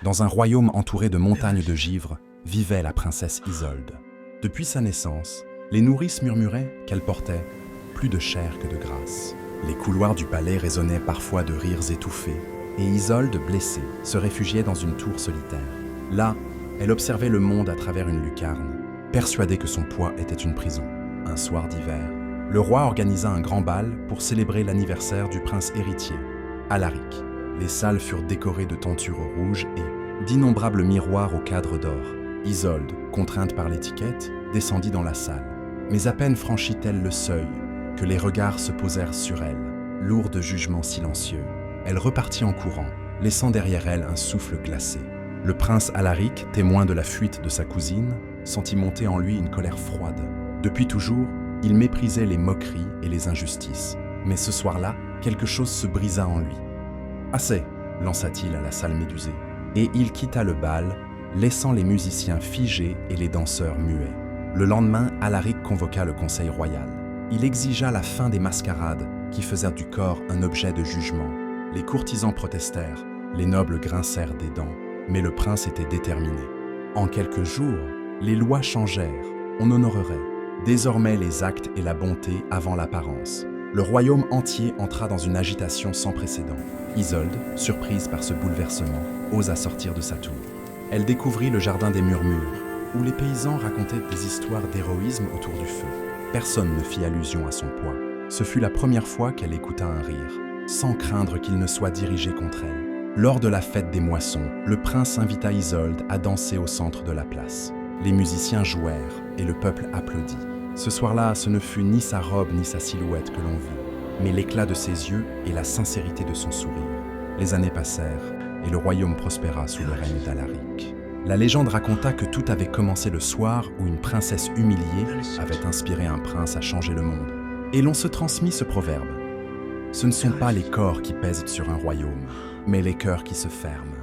Dans un royaume entouré de montagnes de givre, vivait la princesse Isolde. Depuis sa naissance, les nourrices murmuraient qu'elle portait plus de chair que de grâce. Les couloirs du palais résonnaient parfois de rires étouffés, et Isolde, blessée, se réfugiait dans une tour solitaire. Là, elle observait le monde à travers une lucarne, persuadée que son poids était une prison. Un soir d'hiver, le roi organisa un grand bal pour célébrer l'anniversaire du prince héritier, Alaric. Les salles furent décorées de tentures rouges et d'innombrables miroirs au cadre d'or. Isolde, contrainte par l'étiquette, descendit dans la salle. Mais à peine franchit-elle le seuil que les regards se posèrent sur elle, lourds de jugements silencieux. Elle repartit en courant, laissant derrière elle un souffle glacé. Le prince Alaric, témoin de la fuite de sa cousine, sentit monter en lui une colère froide. Depuis toujours, il méprisait les moqueries et les injustices. Mais ce soir-là, quelque chose se brisa en lui. « Assez !» lança-t-il à la salle médusée. Et il quitta le bal, laissant les musiciens figés et les danseurs muets. Le lendemain, Alaric convoqua le conseil royal. Il exigea la fin des mascarades qui faisaient du corps un objet de jugement. Les courtisans protestèrent, les nobles grincèrent des dents, mais le prince était déterminé. En quelques jours, les lois changèrent, on honorerait désormais les actes et la bonté avant l'apparence. Le royaume entier entra dans une agitation sans précédent. Isolde, surprise par ce bouleversement, osa sortir de sa tour. Elle découvrit le jardin des murmures, où les paysans racontaient des histoires d'héroïsme autour du feu. Personne ne fit allusion à son poids. Ce fut la première fois qu'elle écouta un rire, sans craindre qu'il ne soit dirigé contre elle. Lors de la fête des moissons, le prince invita Isolde à danser au centre de la place. Les musiciens jouèrent et le peuple applaudit. Ce soir-là, ce ne fut ni sa robe ni sa silhouette que l'on vit, mais l'éclat de ses yeux et la sincérité de son sourire. Les années passèrent et le royaume prospéra sous le règne d'Alaric. La légende raconta que tout avait commencé le soir où une princesse humiliée avait inspiré un prince à changer le monde. Et l'on se transmit ce proverbe. Ce ne sont pas les corps qui pèsent sur un royaume, mais les cœurs qui se ferment.